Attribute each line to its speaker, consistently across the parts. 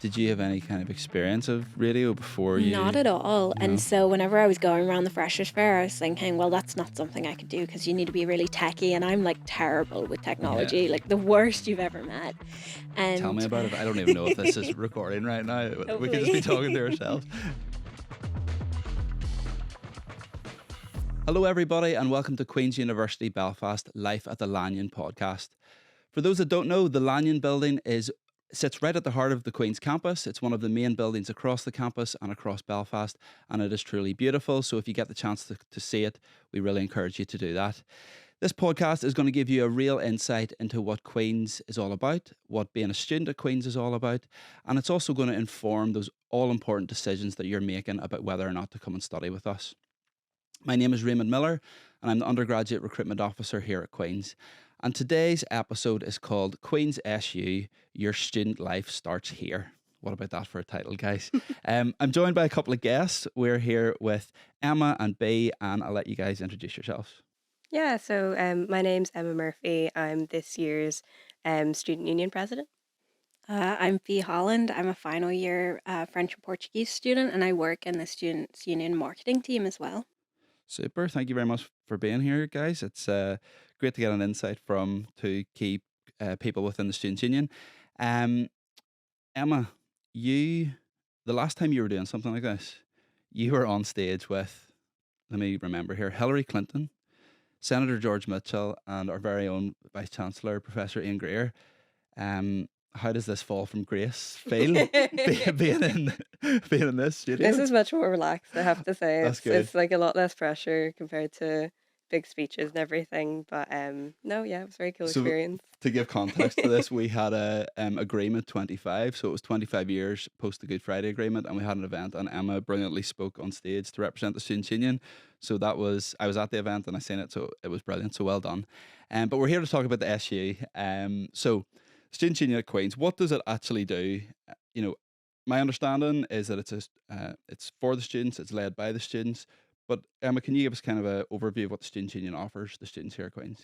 Speaker 1: Did you have any kind of experience of radio before
Speaker 2: Not
Speaker 1: you?
Speaker 2: at all. And
Speaker 1: No.
Speaker 2: so whenever I was going around the freshers fair, I was thinking, well, that's not something I could do because you need to be really techie. And I'm like terrible with
Speaker 1: Yeah.
Speaker 2: technology, like the worst you've ever met.
Speaker 1: Tell me
Speaker 2: And
Speaker 1: about it. I don't even know if this is recording right now. We could just be
Speaker 2: hopefully.
Speaker 1: talking to ourselves. Hello, everybody, and welcome to Queen's University Belfast Life at the Lanyon podcast. For those that don't know, the Lanyon Building sits right at the heart of the Queen's campus. It's one of the main buildings across the campus and across Belfast, and it is truly beautiful. So if you get the chance to see it, we really encourage you to do that. This podcast is going to give you a real insight into what Queen's is all about, what being a student at Queen's is all about, and it's also going to inform those all-important decisions that you're making about whether or not to come and study with us. My name is Raymond Miller, and I'm the Undergraduate Recruitment Officer here at Queen's. And today's episode is called Queen's SU, Your Student Life Starts Here. What about that for a title, guys? I'm joined by a couple of guests. We're here with Emma and B, and I'll let you guys introduce yourselves.
Speaker 3: Yeah, so my name's Emma Murphy. I'm this year's Student Union President.
Speaker 2: I'm Fee Holland. I'm a final year French and Portuguese student, and I work in the Students' Union marketing team as well.
Speaker 1: Super. Thank you very much for being here, guys. It's great to get an insight from two key people within the Students' Union. Emma, the last time you were doing something like this, you were on stage with, let me remember here, Hillary Clinton, Senator George Mitchell, and our very own Vice Chancellor, Professor Ian Greer. How does this fall from grace feel being in this studio?
Speaker 3: This is much more relaxed, I have to say.
Speaker 1: That's good.
Speaker 3: It's like a lot less pressure compared to big speeches and everything. But no, yeah, it was a very cool experience.
Speaker 1: To give context to this, we had a agreement 25, so it was 25 years post the Good Friday Agreement, and we had an event, and Emma brilliantly spoke on stage to represent the Students' Union. So I was at the event and I seen it, so it was brilliant. So well done. But we're here to talk about the SU. So Students' Union at Queen's, what does it actually do? My understanding is that it's for the students, it's led by the students. But Emma, can you give us kind of an overview of what the Students' Union offers the students here at Queen's?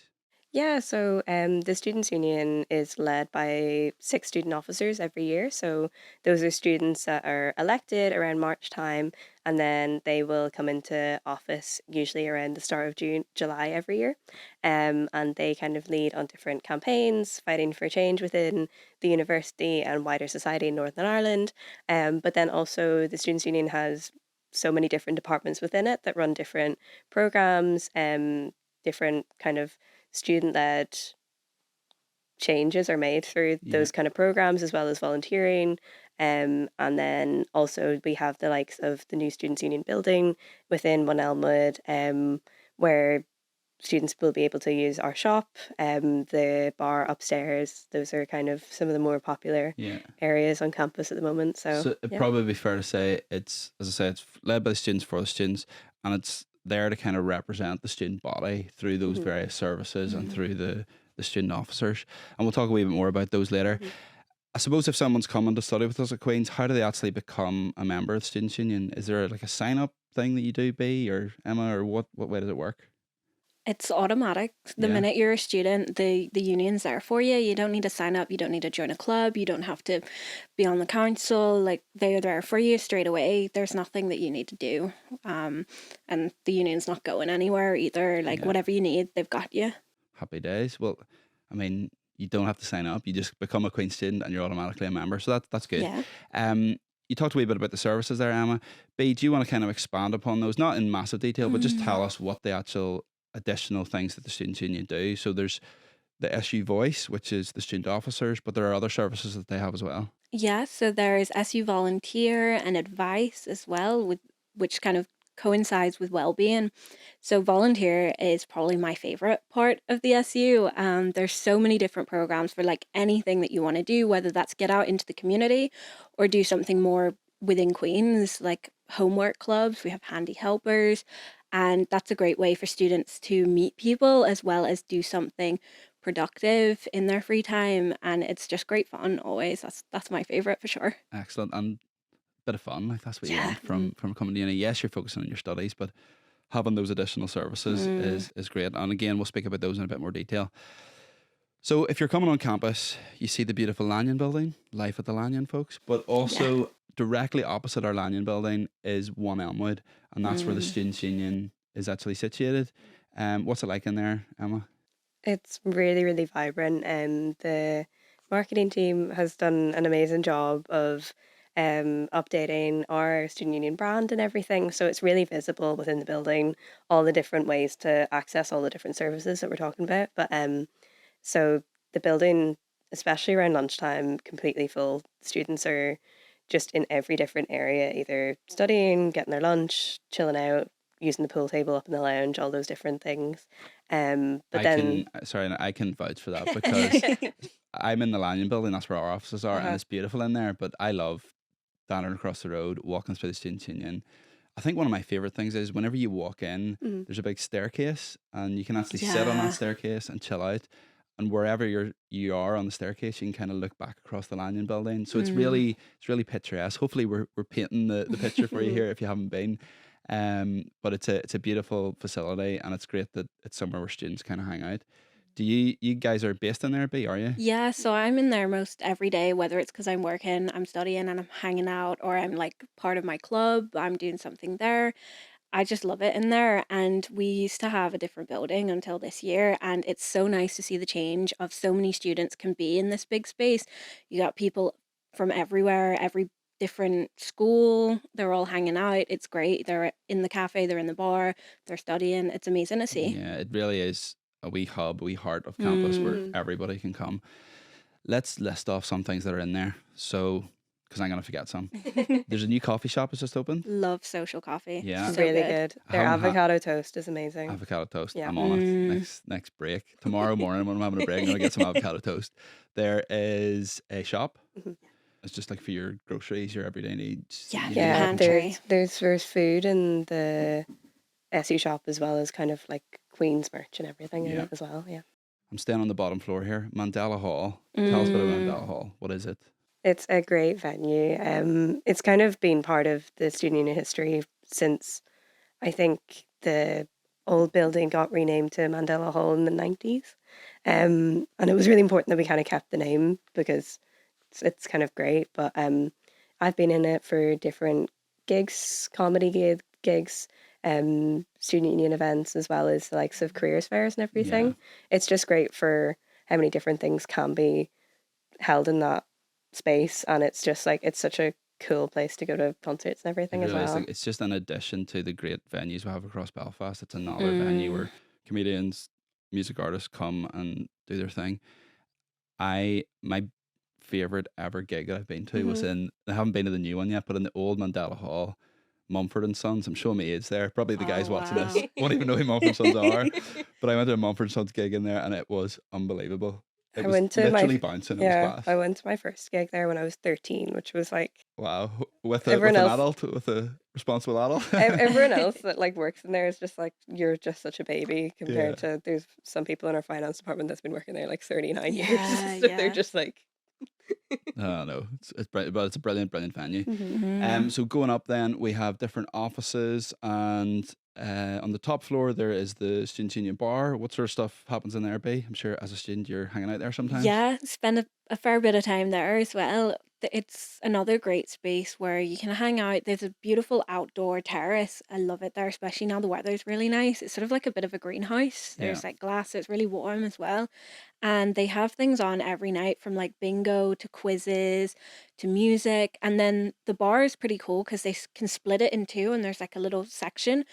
Speaker 3: Yeah, so the Students' Union is led by 6 student officers every year. So those are students that are elected around March time, and then they will come into office usually around the start of July every year. And they kind of lead on different campaigns, fighting for change within the university and wider society in Northern Ireland. But then also the Students' Union has so many different departments within it that run different programs, different kind of student-led changes are made through those kind of programs, as well as volunteering. And then also we have the likes of the new Students' Union building within One Elmwood, where students will be able to use our shop, the bar upstairs. Those are kind of some of the more popular areas on campus at the moment. So
Speaker 1: it'd probably be fair to say it's, as I say, it's led by the students for the students, and it's there to kind of represent the student body through those various services and through the student officers. And we'll talk a wee bit more about those later. I suppose if someone's coming to study with us at Queen's, how do they actually become a member of the Students' Union? Is there like a sign-up thing that you do, B or Emma, or what way does it work?
Speaker 2: It's automatic. The minute you're a student, the union's there for you. You don't need to sign up. You don't need to join a club. You don't have to be on the council. Like, they're there for you straight away. There's nothing that you need to do. And the union's not going anywhere either. Like, whatever you need, they've got you.
Speaker 1: Happy days. Well, I mean, you don't have to sign up. You just become a Queen's student and you're automatically a member. So that's good.
Speaker 2: Yeah.
Speaker 1: You talked a wee bit about the services there, Emma. B, do you want to kind of expand upon those? Not in massive detail, but just tell us what the actual additional things that the Students' Union do. So there's the SU Voice, which is the student officers, but there are other services that they have as well.
Speaker 2: Yeah, so there's SU Volunteer and Advice as well, which kind of coincides with well-being. So volunteer is probably my favorite part of the SU. There's so many different programs for like anything that you want to do, whether that's get out into the community or do something more within Queen's, like homework clubs. We have handy helpers, and that's a great way for students to meet people as well as do something productive in their free time, and it's just great fun always. That's my favorite for sure.
Speaker 1: Excellent. And bit of fun, like that's what you want from coming to uni. Yes, you're focusing on your studies, but having those additional services is great. And again, we'll speak about those in a bit more detail. So if you're coming on campus, you see the beautiful Lanyon Building, life at the Lanyon, folks. But also directly opposite our Lanyon Building is One Elmwood, and that's where the
Speaker 2: Mm.
Speaker 1: Students' Union is actually situated. What's it like in there, Emma?
Speaker 3: It's really, really vibrant, and the marketing team has done an amazing job of updating our student union brand and everything. So it's really visible within the building, all the different ways to access all the different services that we're talking about. But so the building, especially around lunchtime, completely full. Students are just in every different area, either studying, getting their lunch, chilling out, using the pool table up in the lounge, all those different things. But then,
Speaker 1: I can vouch for that because I'm in the Lanyon Building. That's where our offices are, and
Speaker 3: uh
Speaker 1: it's beautiful in there. But I love standing across the road, walking through the Students' Union. I think one of my favorite things is whenever you walk in,
Speaker 3: mhm.
Speaker 1: there's a big staircase, and you can actually sit on that
Speaker 2: Yeah.
Speaker 1: staircase and chill out. And wherever you are on the staircase, you can kind of look back across the Lanyon Building. So
Speaker 2: Mm.
Speaker 1: it's really picturesque. Hopefully, we're painting the picture for you here if you haven't been. But it's a beautiful facility, and it's great that it's somewhere where students kind of hang out. Do you guys are based in there, B? Are you?
Speaker 2: Yeah, so I'm in there most every day, whether it's because I'm working, I'm studying, and I'm hanging out, or I'm like part of my club, I'm doing something there. I just love it in there. And we used to have a different building until this year, and it's so nice to see the change of so many students can be in this big space. You got people from everywhere, every different school, they're all hanging out. It's great. They're in the cafe, they're in the bar, they're studying. It's amazing to see.
Speaker 1: Yeah, it really is a wee hub, a wee heart of campus where
Speaker 2: Mm.
Speaker 3: Mhm.
Speaker 1: everybody can come. Let's list off some things that are in there. So, because I'm going to forget some. There's a new coffee shop that's just opened.
Speaker 2: Love social coffee.
Speaker 1: Yeah.
Speaker 2: So
Speaker 3: Really
Speaker 2: good.
Speaker 3: good.
Speaker 1: I
Speaker 3: Their
Speaker 1: haven't had
Speaker 3: avocado toast is amazing.
Speaker 1: avocado toast.
Speaker 3: Yeah.
Speaker 1: I'm on it.
Speaker 2: Mm.
Speaker 1: Next break. Tomorrow morning when I'm having a break, I'm going to get some avocado toast. There is a shop.
Speaker 3: Mhm.
Speaker 1: It's just like for your groceries, your everyday needs.
Speaker 2: Yeah,
Speaker 1: You
Speaker 2: the
Speaker 1: need
Speaker 3: Yeah,
Speaker 1: everything.
Speaker 2: pantry.
Speaker 3: there's food in the SU shop as well as kind of like Queen's merch and everything in
Speaker 1: Yeah.
Speaker 3: it as well. Yeah.
Speaker 1: I'm staying on the bottom floor here. Mandela Hall. Tell us a bit about
Speaker 2: Mm.
Speaker 1: Mandela Hall. What is it?
Speaker 3: It's a great venue. It's kind of been part of the student union history since I think the old building got renamed to Mandela Hall in the 90s. And it was really important that we kind of kept the name because it's kind of great. But I've been in it for different gigs, gigs, student union events, as well as the likes of careers fairs and everything. It's just great for how many different things can be held in that space, and it's just like it's such a cool place to go to concerts and
Speaker 1: It
Speaker 3: everything as
Speaker 1: really is
Speaker 3: well.
Speaker 1: like it's just an addition to the great venues we have across Belfast. It's another venue
Speaker 2: Mm.
Speaker 1: where comedians, music artists come and do their thing. My favorite ever gig that I've been to was
Speaker 3: Mhm.
Speaker 1: in I haven't been to the new one yet, but in the old Mandela Hall, Mumford and Sons. I'm showing my age there. Probably the guys
Speaker 2: Oh,
Speaker 1: watching this
Speaker 2: wow.
Speaker 1: won't even know who Mumford and Sons are. But I went to a Mumford and Sons gig in there and it was unbelievable. It
Speaker 3: I
Speaker 1: was
Speaker 3: went to my
Speaker 1: literally bouncing. It was class.
Speaker 3: I went to my first gig there when I was 13, which was like
Speaker 1: Wow. With
Speaker 3: everyone
Speaker 1: an
Speaker 3: else
Speaker 1: adult, with a responsible adult.
Speaker 3: everyone else that like works in there is just like you're just such a baby
Speaker 1: Yeah.
Speaker 3: compared to there's some people in our finance department that's been working there like 39 years.
Speaker 2: Yeah,
Speaker 3: So they're
Speaker 2: yeah.
Speaker 3: just like
Speaker 1: Oh no, but it's a brilliant venue.
Speaker 3: Mhm.
Speaker 2: Mm.
Speaker 1: So going up, then we have different offices, and on the top floor there is the Students' Union bar. What sort of stuff happens in there, B? I'm sure as a student you're hanging out there sometimes.
Speaker 2: Yeah, spend a fair bit of time there as well. It's another great space where you can hang out. There's a beautiful outdoor terrace. I love it there, especially now the weather's really nice. It's sort of like a bit of a greenhouse.
Speaker 1: Yeah.
Speaker 2: There's like glass, so it's really warm as well. And they have things on every night from like bingo to quizzes to music. And then the bar is pretty cool because they can split it in two, and there's like a little section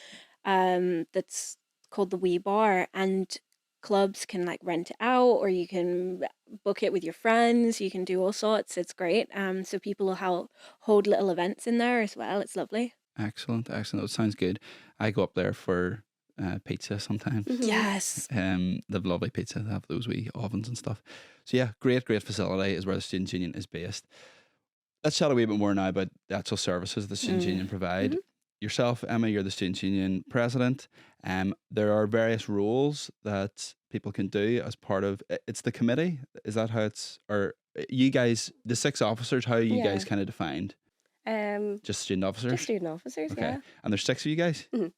Speaker 2: that's called the wee bar, and clubs can like rent it out, or you can book it with your friends. You can do all sorts. It's great. So people will hold little events in there as well. It's lovely.
Speaker 1: Excellent. That sounds good. I go up there for pizza sometimes.
Speaker 3: Mhm.
Speaker 2: Yes.
Speaker 1: They have lovely pizza. They have those wee ovens and stuff. So yeah, great facility is where the Students' Union is based. Let's chat a wee bit more now about the actual services the Students'
Speaker 2: Mm.
Speaker 1: Union provide.
Speaker 3: Mhm.
Speaker 1: Yourself, Emma, you're the Students' Union president. There are various roles that people can do as part of it's the committee. Is that how it's or you guys, the 6 officers, how are you
Speaker 3: Yeah.
Speaker 1: guys kind of defined? Just student officers?
Speaker 3: Just student officers,
Speaker 1: Okay.
Speaker 3: yeah.
Speaker 1: And there's 6 of you guys?
Speaker 3: Mhm.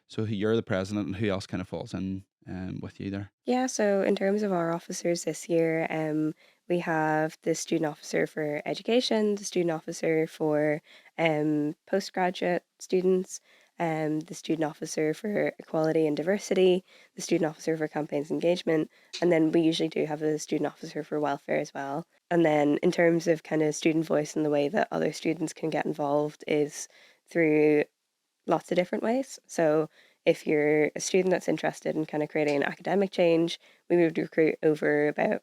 Speaker 1: So you're the president and who else kind of falls in with you there?
Speaker 3: Yeah, so in terms of our officers this year, we have the student officer for education, the student officer for postgraduate students, the student officer for equality and diversity, the student officer for campaigns engagement, and then we usually do have a student officer for welfare as well. And then in terms of kind of student voice and the way that other students can get involved is through lots of different ways. So if you're a student that's interested in kind of creating academic change, we would recruit over about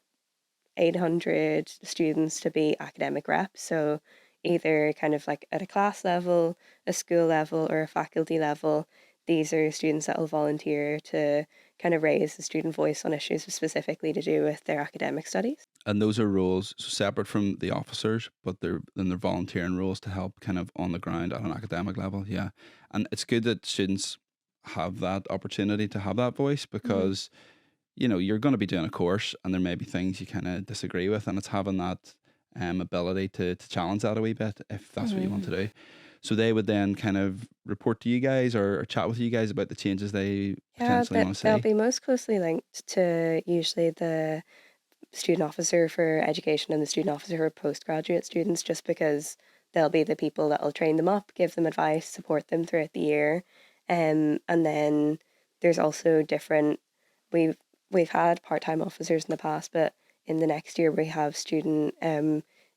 Speaker 3: 800 students to be academic reps. So either kind of like at a class level, a school level, or a faculty level, these are students that will volunteer to kind of raise the student voice on issues specifically to do with their academic studies.
Speaker 1: And those are roles separate from the officers, but they're volunteering roles to help kind of on the ground at an academic level. Yeah, and it's good that students have that opportunity to have that voice
Speaker 3: Mhm.
Speaker 1: because you're going to be doing a course and there may be things you kind of disagree with, and it's having that ability to challenge that a wee bit if that's what you want
Speaker 2: Mhm.
Speaker 1: to do. So they would then kind of report to you guys or chat with you guys about the changes they
Speaker 3: Yeah,
Speaker 1: potentially
Speaker 3: that
Speaker 1: want to
Speaker 3: they'll
Speaker 1: see.
Speaker 3: be most closely linked to usually the student officer for education and the student officer for postgraduate students, just because they'll be the people that'll train them up, give them advice, support them throughout the year. And then there's also different we've we've had part-time officers in the past, but in the next year we have student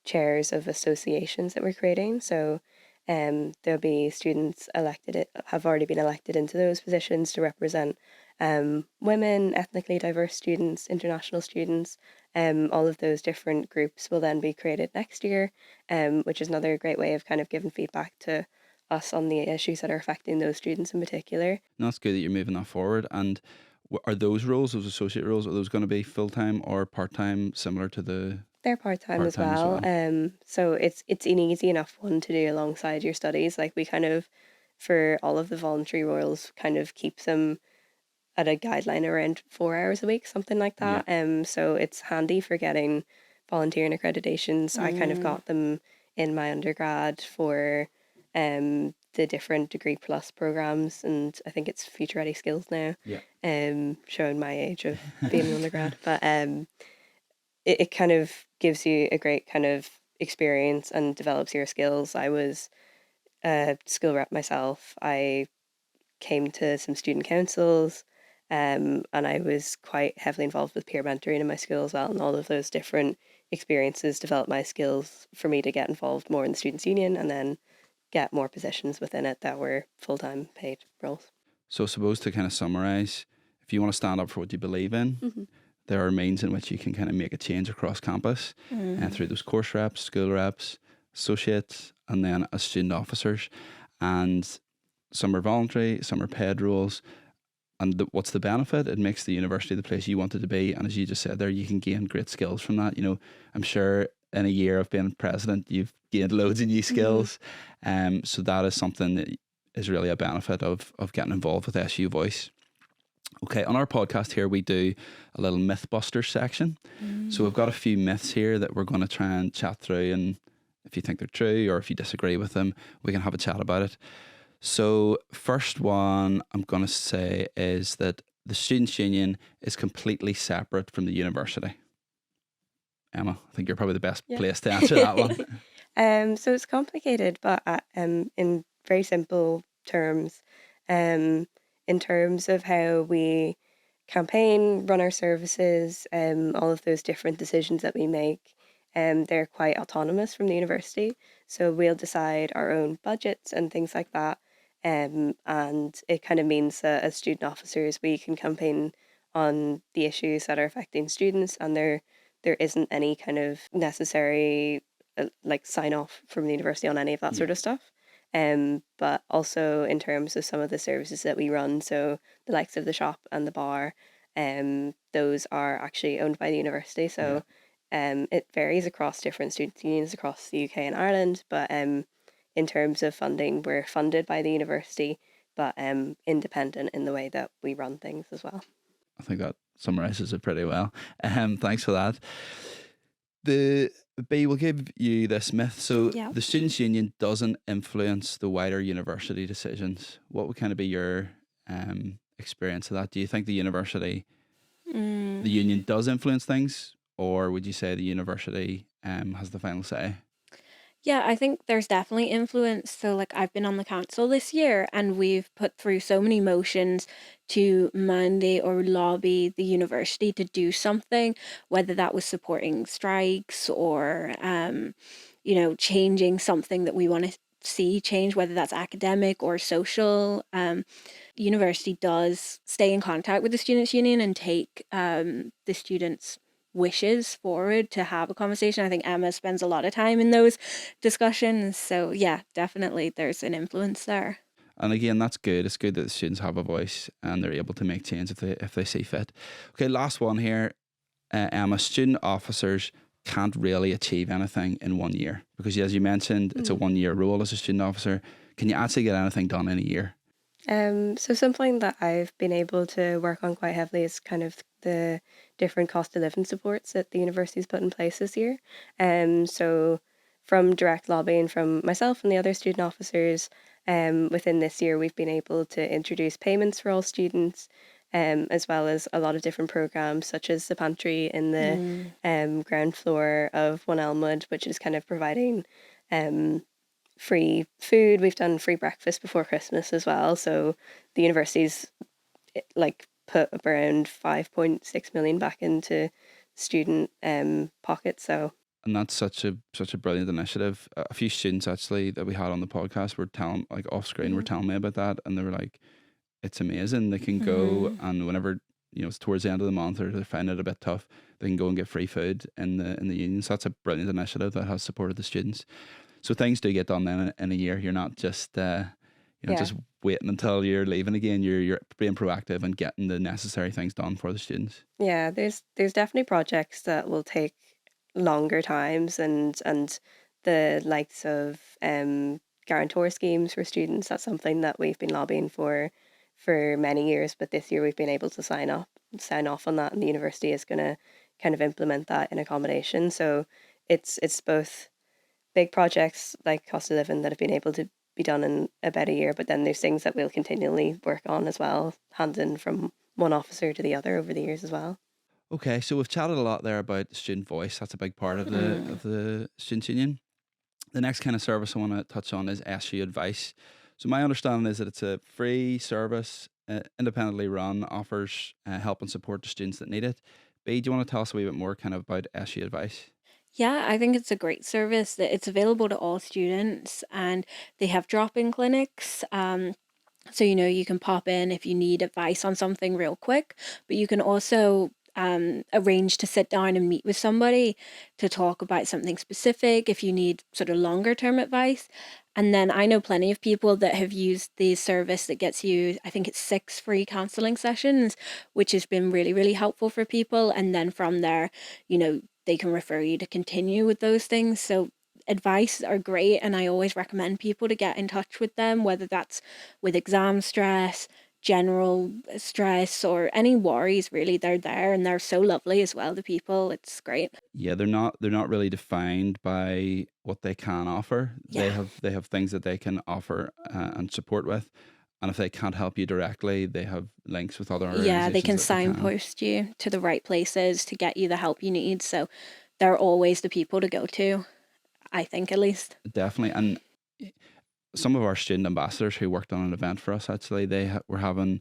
Speaker 3: chairs of associations that we're creating. So there'll be students have already been elected into those positions to represent women, ethnically diverse students, international students. All of those different groups will then be created next year, which is another great way of kind of giving feedback to us on the issues that are affecting those students in particular.
Speaker 1: No, it's good that you're moving that forward. And are those roles, those associate roles, are those going to be full time or part time, similar to the
Speaker 3: They're part-time
Speaker 1: part
Speaker 3: as
Speaker 1: time as
Speaker 3: well.
Speaker 1: well?
Speaker 3: So it's an easy enough one to do alongside your studies. Like we kind of, for all of the voluntary roles, kind of keeps them at a guideline around 4 hours a week, something like
Speaker 1: Yeah.
Speaker 3: that. So it's handy for getting volunteering accreditations. I kind of
Speaker 2: Mm.
Speaker 3: got them in my undergrad for the different Degree Plus programs, and I think it's Future Ready Skills now.
Speaker 1: Yeah.
Speaker 3: Showing my age of being an undergrad, but it kind of gives you a great kind of experience and develops your skills. I was a school rep myself. I came to some student councils, and I was quite heavily involved with peer mentoring in my school as well. And all of those different experiences developed my skills for me to get involved more in the students' union and then get more positions within it that were full-time paid roles.
Speaker 1: So, suppose to kind of summarize, if you want to stand up for what you believe in,
Speaker 3: Hmm.
Speaker 1: there are means in which you can kind of make a change across campus and
Speaker 2: Mm.
Speaker 1: through those course reps, school reps, associates, and then as student officers. And some are voluntary, some are paid roles. And what's the benefit? It makes the university the place you want it to be. And as you just said there, you can gain great skills from that. I'm sure in a year of being president, you've gained loads of new
Speaker 3: Hmm.
Speaker 1: skills. So that is something that is really a benefit of getting involved with SU Voice. Okay, on our podcast here, we do a little Mythbusters section. So we've
Speaker 2: Mm.
Speaker 1: got a few myths here that we're going to try and chat through. And if you think they're true or if you disagree with them, we can have a chat about it. So, first one I'm going to say is that the Students' Union is completely separate from the university. Emma, I think you're probably the best
Speaker 3: Yeah.
Speaker 1: place to answer that one.
Speaker 3: So it's complicated, but in very simple terms, um, in terms of how we campaign, run our services, all of those different decisions that we make, they're quite autonomous from the university. So we'll decide our own budgets and things like that. And it kind of means that as student officers, we can campaign on the issues that are affecting students, and there isn't any kind of necessary like sign off from the university on any of that
Speaker 1: Yeah.
Speaker 3: sort of stuff. But also in terms of some of the services that we run, so the likes of the shop and the bar, those are actually owned by the university.
Speaker 1: Yeah.
Speaker 3: So it varies across different student unions across the UK and Ireland. But in terms of funding, we're funded by the university, but independent in the way that we run things as well.
Speaker 1: I think that summarizes it pretty well. Thanks for that. The B will give you this myth. So
Speaker 2: Yeah.
Speaker 1: the Students' Union doesn't influence the wider university decisions. What would kind of be your experience of that? Do you think the university,
Speaker 2: Mm.
Speaker 1: the union does influence things, or would you say the university has the final say?
Speaker 2: Yeah, I think there's definitely influence. So, like, I've been on the council this year, and we've put through so many motions to mandate or lobby the university to do something, whether that was supporting strikes or, changing something that we want to see change, whether that's academic or social. University does stay in contact with the students' union and take the students' wishes forward to have a conversation. I think Emma spends a lot of time in those discussions. So yeah, definitely there's an influence there.
Speaker 1: And again, that's good. It's good that the students have a voice and they're able to make change if they see fit. Okay, last one here. Emma, student officers can't really achieve anything in 1 year because, as you mentioned, it's a 1 year role as a student officer. Can you actually get anything done in a year?
Speaker 3: So something that I've been able to work on quite heavily is kind of the different cost of living supports that the university's put in place this year. So from direct lobbying from myself and the other student officers, within this year we've been able to introduce payments for all students, as well as a lot of different programs such as the pantry in the
Speaker 2: Mm.
Speaker 3: ground floor of One Elmwood, which is kind of providing um, free food. We've done free breakfast before Christmas as well. So the university's like put around 5.6 million back into student pockets. So
Speaker 1: And that's such a brilliant initiative. A few students actually that we had on the podcast were telling, like off screen, were
Speaker 3: Mhm.
Speaker 1: telling me about that, and they were like, "It's amazing. They can go
Speaker 2: Mm.
Speaker 1: and whenever it's towards the end of the month or they find it a bit tough, they can go and get free food in the union." So that's a brilliant initiative that has supported the students. So things do get done then in a year. You're not just
Speaker 3: yeah,
Speaker 1: just waiting until you're leaving again. You're being proactive and getting the necessary things done for the students.
Speaker 3: yeah. There's definitely projects that will take longer times, and the likes of guarantor schemes for students. That's something that we've been lobbying for many years, but this year we've been able to sign off on that, and the university is going to kind of implement that in accommodation. So it's both big projects like cost of living that have been able to be done in about a year, but then there's things that we'll continually work on as well, handing from one officer to the other over the years as well.
Speaker 1: Okay, so we've chatted a lot there about the student voice. That's a big part of
Speaker 2: Mm.
Speaker 1: the students union. The next kind of service I want to touch on is SU Advice. So my understanding is that it's a free service, independently run, offers help and support to students that need it. B, do you want to tell us a wee bit more kind of about SU Advice?
Speaker 2: Yeah, I think it's a great service that it's available to all students, and they have drop-in clinics. So, you can pop in if you need advice on something real quick, but you can also arrange to sit down and meet with somebody to talk about something specific if you need sort of longer term advice. And then I know plenty of people that have used the service that gets you, I think it's 6 free counseling sessions, which has been really, really helpful for people. And then from there, they can refer you to continue with those things. So advice are great, and I always recommend people to get in touch with them, whether that's with exam stress, general stress, or any worries. Really, they're there, and they're so lovely as well, the people. It's great.
Speaker 1: Yeah, they're not really defined by what they can offer. They
Speaker 2: Yeah.
Speaker 1: have things that they can offer and support with, and if they can't help you directly, they have links with other
Speaker 2: Yeah, they
Speaker 1: organisations
Speaker 2: can
Speaker 1: that they can.
Speaker 2: signpost you to the right places to get you the help you need. So they're always the people to go to, I think, at least.
Speaker 1: Definitely, and some of our student ambassadors who worked on an event for us actually were having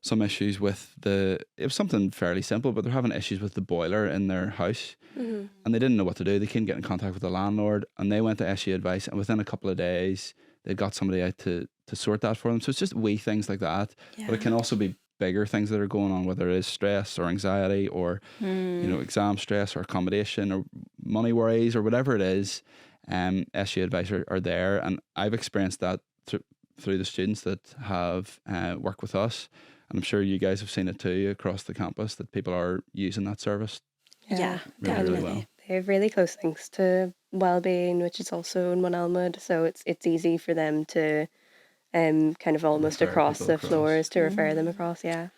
Speaker 1: some issues with it was something fairly simple, but they're having issues with the boiler in their house
Speaker 3: Hmm.
Speaker 1: and they didn't know what to do. They couldn't get in contact with the landlord and they went to SU Advice and within a couple of days they got somebody out to sort that for them. So it's just wee things like that, but it
Speaker 2: Yeah.
Speaker 1: can also be bigger things that are going on, whether it is stress or anxiety or
Speaker 2: Mm.
Speaker 1: exam stress or accommodation or money worries or whatever it is. SU Advice are there, and I've experienced that through the students that have worked with us, and I'm sure you guys have seen it too across the campus that people are using that service
Speaker 3: Yeah,
Speaker 2: Yeah,
Speaker 1: really, really
Speaker 3: and
Speaker 2: definitely.
Speaker 1: well.
Speaker 3: they have really close links to well-being, which is also in One Elmwood, so it's easy for them to kind of almost
Speaker 1: Refer
Speaker 3: across
Speaker 1: people
Speaker 3: the
Speaker 1: across.
Speaker 3: floors to refer them
Speaker 2: Mm.
Speaker 3: across. Yeah.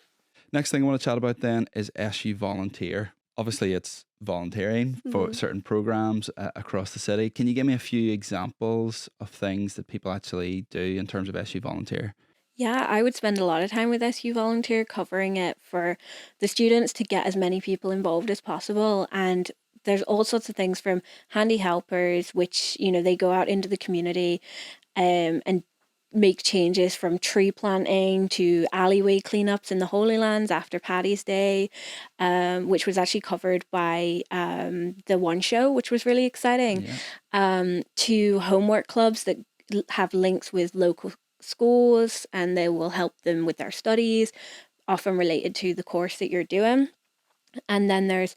Speaker 1: Next thing I want to chat about then is SU Volunteer. Obviously, it's volunteering for
Speaker 3: Hmm.
Speaker 1: certain programs across the city. Can you give me a few examples of things that people actually do in terms of SU Volunteer?
Speaker 2: Yeah, I would spend a lot of time with SU Volunteer covering it for the students to get as many people involved as possible. And there's all sorts of things from handy helpers, which, they go out into the community and make changes from tree planting to alleyway cleanups in the Holy Lands after Paddy's Day, which was actually covered by the One Show, which was really exciting,
Speaker 1: Yeah.
Speaker 2: to homework clubs that have links with local schools and they will help them with their studies, often related to the course that you're doing. And then there's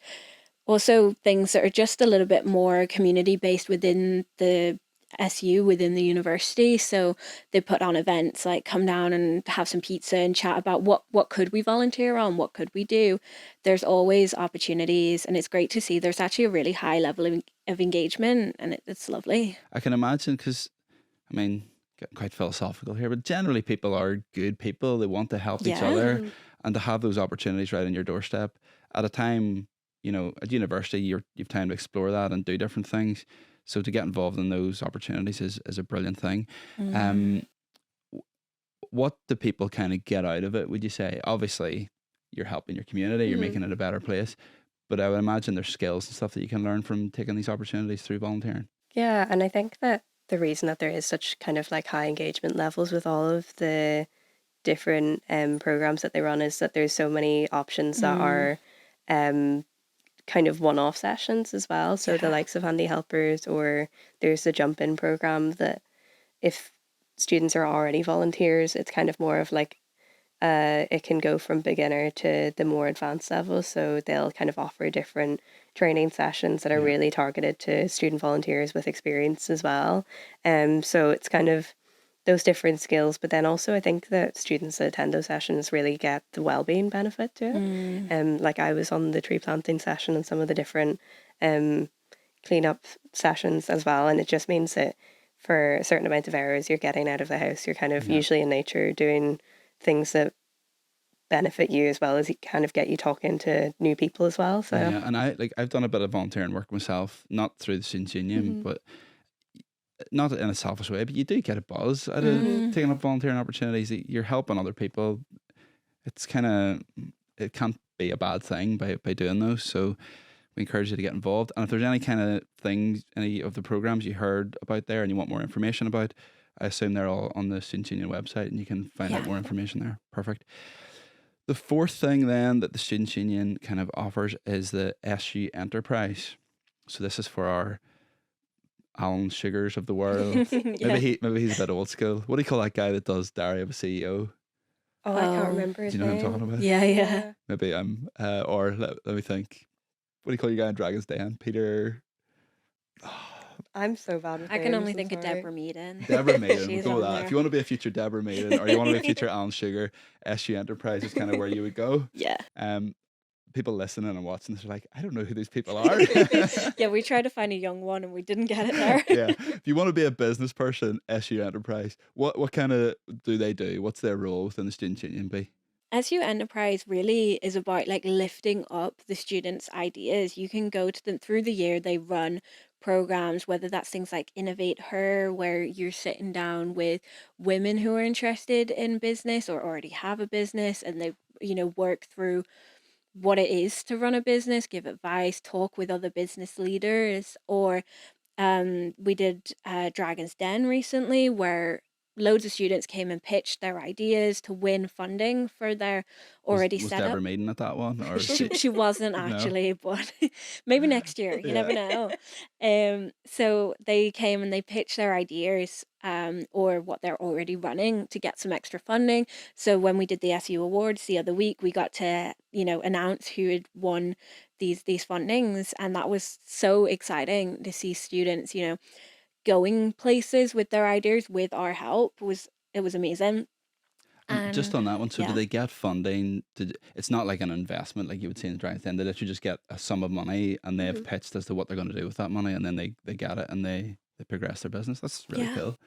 Speaker 2: also things that are just a little bit more community based within the SU, within the university. So they put on events like come down and have some pizza and chat about what could we volunteer on, what could we do. There's always opportunities, and it's great to see there's actually a really high level of engagement, and it's lovely.
Speaker 1: I can imagine because, I mean, getting quite philosophical here, but generally people are good people. They want to help each
Speaker 2: Yeah.
Speaker 1: other,
Speaker 3: Mhm.
Speaker 1: and to have those opportunities right on your doorstep at a time, at university, you've time to explore that and do different things. So to get involved in those opportunities is a brilliant thing.
Speaker 2: Mm.
Speaker 1: Um, what do people kind of get out of it, would you say? Obviously, you're helping your community, you're
Speaker 3: Mhm.
Speaker 1: making it a better place, but I would imagine there's skills and stuff that you can learn from taking these opportunities through volunteering.
Speaker 3: Yeah, and I think that the reason that there is such kind of like high engagement levels with all of the different programs that they run is that there's so many options that
Speaker 2: Mm.
Speaker 3: are um kind of one-off sessions as well. So the
Speaker 2: Yeah.
Speaker 3: likes of Handy Helpers, or there's the jump in program that if students are already volunteers, it's kind of more of like it can go from beginner to the more advanced level. So they'll kind of offer different training sessions that are
Speaker 1: Yeah.
Speaker 3: really targeted to student volunteers with experience as well. So it's kind of those different skills, but then also I think that students that attend those sessions really get the well-being benefit to it.
Speaker 2: Mm.
Speaker 3: Like I was on the tree planting session and some of the different um cleanup sessions as well, and it just means that for a certain amount of hours you're getting out of the house, you're kind of
Speaker 1: Yeah.
Speaker 3: usually in nature doing things that benefit you as well as it kind of get you talking to new people as well. So
Speaker 1: Yeah, and I've done a bit of volunteering work myself, not through the Students' Union,
Speaker 3: hmm
Speaker 1: but not in a selfish way. But you do get a buzz out of
Speaker 3: hmm
Speaker 2: Mm.
Speaker 1: taking up volunteering opportunities. You're helping other people. It's kind of it can't be a bad thing by doing those. So we encourage you to get involved. And if there's any kind of things, any of the programs you heard about there, and you want more information about, I assume they're all on the Students' Union website, and you can find out
Speaker 2: Yeah.
Speaker 1: more information there. Perfect. The fourth thing then that the Students' Union kind of offers is the SU Enterprise. So this is for our Alan Sugars of the world.
Speaker 2: Yeah.
Speaker 1: Maybe he's a bit old school. What do you call that guy that does Diary of a CEO?
Speaker 3: oh, I can't
Speaker 2: Oh,
Speaker 3: remember
Speaker 1: Do
Speaker 3: his
Speaker 1: you know who I'm
Speaker 3: name.
Speaker 1: talking about?
Speaker 2: yeah, yeah.
Speaker 3: Yeah.
Speaker 1: Maybe I'm or let me think. What do you call your guy in Dragon's Den? Peter.
Speaker 3: I'm so bad with
Speaker 2: I can
Speaker 3: names,
Speaker 2: only
Speaker 3: I'm
Speaker 2: think of
Speaker 3: sorry.
Speaker 2: Deborah Meaden.
Speaker 1: Deborah Maiden. We'll
Speaker 2: She's
Speaker 1: go with
Speaker 2: on
Speaker 1: that. If
Speaker 2: there.
Speaker 1: you want to be a future Deborah Maiden or you want to be a future Alan Sugar, SU Enterprise is kind of where you would go.
Speaker 2: Yeah.
Speaker 1: Um, People listening and watching this are like, I don't know who these people are.
Speaker 2: Yeah, we tried to find a young one and we didn't get it there.
Speaker 1: Yeah. If you want to be a business person, SU Enterprise, what kind of do they do? What's their role within the Student Union be?
Speaker 2: SU Enterprise really is about like lifting up the students' ideas. You can go to them through the year, they run programs, whether that's things like Innovate Her, where you're sitting down with women who are interested in business or already have a business and they, work through what it is to run a business, give advice, talk with other business leaders, or we did Dragon's Den recently, where loads of students came and pitched their ideas to win funding for their already
Speaker 1: Was
Speaker 2: set up.
Speaker 1: Deborah Maiden at that one, or is
Speaker 2: She
Speaker 1: she?
Speaker 2: she wasn't
Speaker 1: No.
Speaker 2: actually, but maybe next year. You
Speaker 1: Yeah.
Speaker 2: never know. So they came and they pitched their ideas, or what they're already running to get some extra funding. So when we did the SU Awards the other week, we got to announce who had won these fundings, and that was so exciting to see students going places with their ideas with our help. It was amazing.
Speaker 1: And just
Speaker 2: And
Speaker 1: on that one, so do
Speaker 2: yeah,
Speaker 1: they get funding? It's not like an investment like you would see in the Dragon's Den. They literally just get a sum of money and they've
Speaker 3: hmm
Speaker 1: pitched as to what they're going to do with that money, and then they get it and they progress their business. That's really
Speaker 2: yeah.
Speaker 1: cool.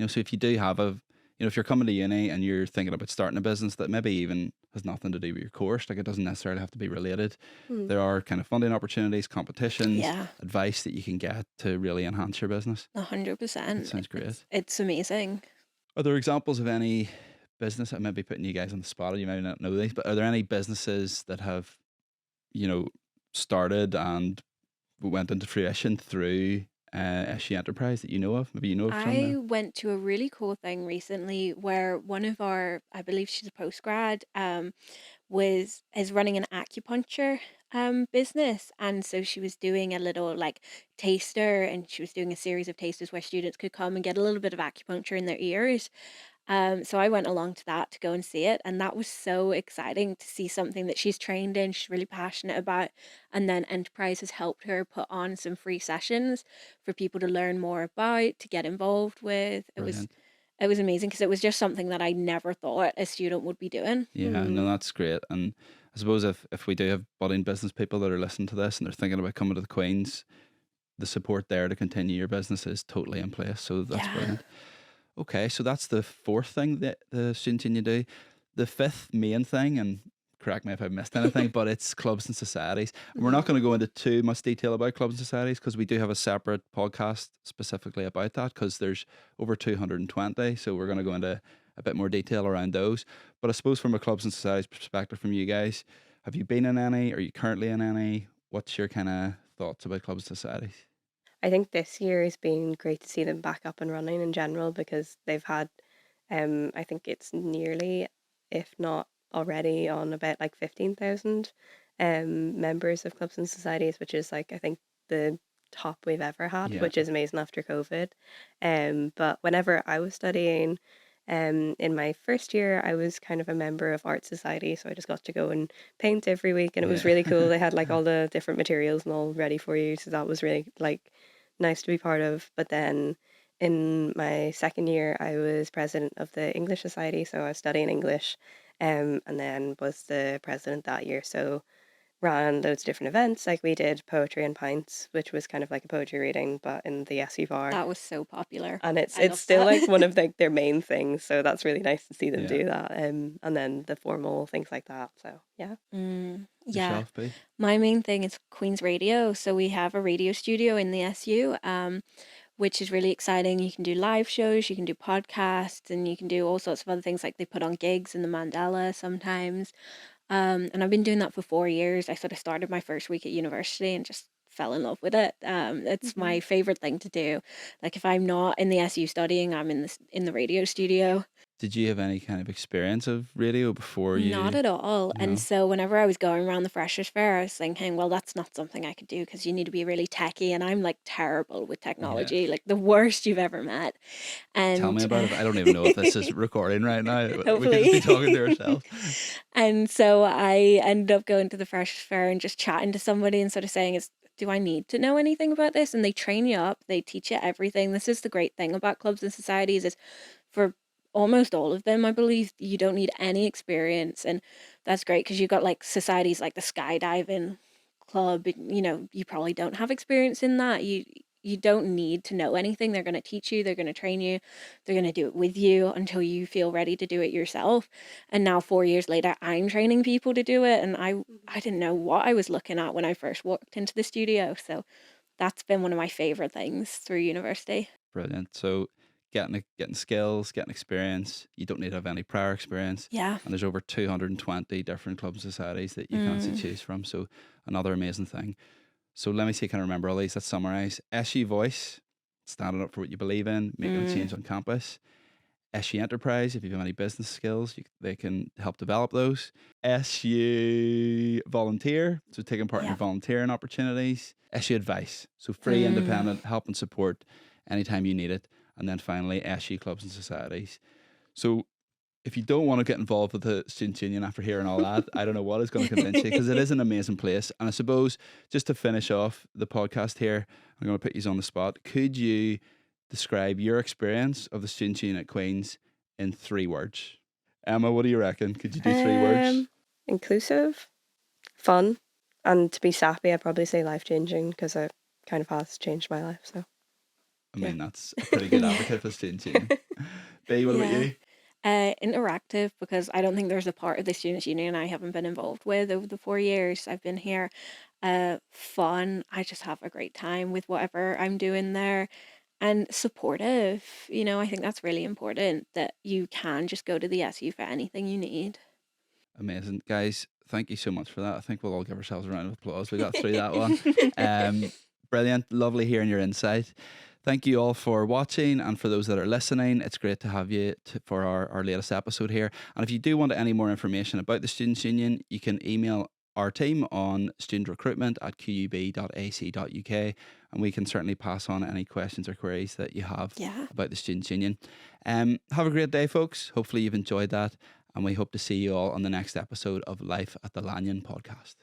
Speaker 1: So if you do have if you're coming to uni and you're thinking about starting a business that maybe even has nothing to do with your course, like it doesn't necessarily have to be related,
Speaker 3: hmm
Speaker 1: there are kind of funding opportunities, competitions,
Speaker 2: Yeah,
Speaker 1: advice that you can get to really enhance your business. That
Speaker 2: 100%.
Speaker 1: sounds
Speaker 2: It's
Speaker 1: great.
Speaker 2: it's amazing.
Speaker 1: Are there examples of any business? I might be putting you guys on the spot, and you might not know these, but are there any businesses that have, you know, started and went into fruition through SU Enterprise that you know of? Maybe you know of some
Speaker 2: I
Speaker 1: then?
Speaker 2: went to a really cool thing recently where one of our, I believe she's a postgrad, was is running an acupuncture business, and so she was doing a little like taster, and she was doing a series of tasters where students could come and get a little bit of acupuncture in their ears. So I went along to that to go and see it, and that was so exciting to see something that she's trained in, she's really passionate about, and then Enterprise has helped her put on some free sessions for people to learn more about, to get involved with.
Speaker 1: Brilliant.
Speaker 2: It was amazing because it was just something that I never thought a student would be doing.
Speaker 1: Yeah, no, that's great. And I suppose if we do have budding business people that are listening to this and they're thinking about coming to the Queens, the support there to continue your business is totally in place. So that's
Speaker 2: Yeah.
Speaker 1: brilliant. Okay, so that's the fourth thing that the student union do. The fifth main thing, and correct me if I've missed anything, but it's clubs and societies. And we're not
Speaker 2: Mhm.
Speaker 1: going to go into too much detail about clubs and societies because we do have a separate podcast specifically about that because there's over 220. So we're going to go into a bit more detail around those. But I suppose from a clubs and societies perspective from you guys, have you been in any? Are you currently in any? What's your kind of thoughts about clubs and societies?
Speaker 3: I think this year has been great to see them back up and running in general because they've had, I think it's nearly, if not already, on about like 15,000 members of clubs and societies, which is like, I think the top we've ever had,
Speaker 1: Yeah.
Speaker 3: which is amazing after COVID. But whenever I was studying, in my first year, I was kind of a member of art society, so I just got to go and paint every week, and it was
Speaker 1: Yeah.
Speaker 3: really cool. They had like all the different materials and all ready for you, so that was really like nice to be part of. But then in my second year, I was president of the English Society, so I was studying English, and then was the president that year. So ran loads of different events, like we did poetry and pints, which was kind of like a poetry reading, but in the SU bar.
Speaker 2: That was so popular.
Speaker 3: And it's
Speaker 2: I
Speaker 3: it's
Speaker 2: love
Speaker 3: still
Speaker 2: that.
Speaker 3: like one of their main things, so that's really nice to see them
Speaker 1: Yeah.
Speaker 3: do that. And then the formal things like that. So yeah.
Speaker 2: Yeah.
Speaker 1: Yourself, B?
Speaker 2: My main thing is Queen's Radio. So we have a radio studio in the SU, which is really exciting. You can do live shows, you can do podcasts, and you can do all sorts of other things like they put on gigs in the Mandela sometimes. And I've been doing that for 4 years. I sort of started my first week at university and just fell in love with it. It's
Speaker 3: Mhm.
Speaker 2: my favorite thing to do. Like if I'm not in the SU studying, I'm in the radio studio.
Speaker 1: Did you have any kind of experience of radio before
Speaker 2: Not
Speaker 1: you?
Speaker 2: at all. And
Speaker 1: No.
Speaker 2: so whenever I was going around the freshers fair, I was thinking, well, that's not something I could do because you need to be really techie, and I'm like terrible with
Speaker 1: Yeah.
Speaker 2: technology, like the worst you've ever met.
Speaker 1: Tell me
Speaker 2: And
Speaker 1: about it. I don't even know if this is recording right now. We could just be
Speaker 2: hopefully.
Speaker 1: talking to ourselves.
Speaker 2: And so I ended up going to the freshers fair and just chatting to somebody and sort of saying, "Is do I need to know anything about this?" And they train you up, they teach you everything. This is the great thing about clubs and societies is for almost all of them, I believe you don't need any experience, and that's great because you've got like societies like the skydiving club. You probably don't have experience in that. You don't need to know anything. They're going to teach you, they're going to train you, they're going to do it with you until you feel ready to do it yourself. And now 4 years later, I'm training people to do it, and I didn't know what I was looking at when I first walked into the studio. So that's been one of my favorite things through university.
Speaker 1: Brilliant. So getting skills, getting experience. You don't need to have any prior experience.
Speaker 2: Yeah.
Speaker 1: And there's over 220 different clubs and societies that you can actually
Speaker 2: Mm.
Speaker 1: choose from. So another amazing thing. So let me see, can I remember all these? Let's summarize. SU Voice, standing up for what you believe in, making a
Speaker 2: Mm.
Speaker 1: change on campus. SU Enterprise, if you have any business skills, they can help develop those. SU Volunteer, so taking part in
Speaker 2: Yeah.
Speaker 1: your volunteering opportunities. SU Advice, so free,
Speaker 2: Mm.
Speaker 1: independent, help and support anytime you need it. And then finally, SU Clubs and Societies. So if you don't want to get involved with the student union after hearing all that, I don't know what is going to convince you because it is an amazing place. And I suppose just to finish off the podcast here, I'm going to put you on the spot. Could you describe your experience of the student union at Queen's in 3 words? Emma, what do you reckon? Could you do 3 words?
Speaker 3: Um, Inclusive, fun, and to be sappy, I'd probably say life changing because it kind of has changed my life. So
Speaker 1: I
Speaker 3: yeah.
Speaker 1: mean, that's a pretty good
Speaker 2: Yeah.
Speaker 1: advocate for student union. B, what about
Speaker 2: Yeah.
Speaker 1: you?
Speaker 2: Interactive because I don't think there's a part of the Students' Union I haven't been involved with over the 4 years I've been here. Fun. I just have a great time with whatever I'm doing there. and supportive. I think that's really important, that you can just go to the SU for anything you need.
Speaker 1: Amazing. Guys, thank you so much for that. I think we'll all give ourselves a round of applause. We got through that one. Brilliant. Lovely hearing your insight. Thank you all for watching, and for those that are listening, it's great to have you for our latest episode here. And if you do want any more information about the Students' Union, you can email our team on studentrecruitment@qub.ac.uk, and we can certainly pass on any questions or queries that you have
Speaker 2: Yeah.
Speaker 1: about the Students' Union. Have a great day, folks. Hopefully you've enjoyed that, and we hope to see you all on the next episode of Life at the Lanyon podcast.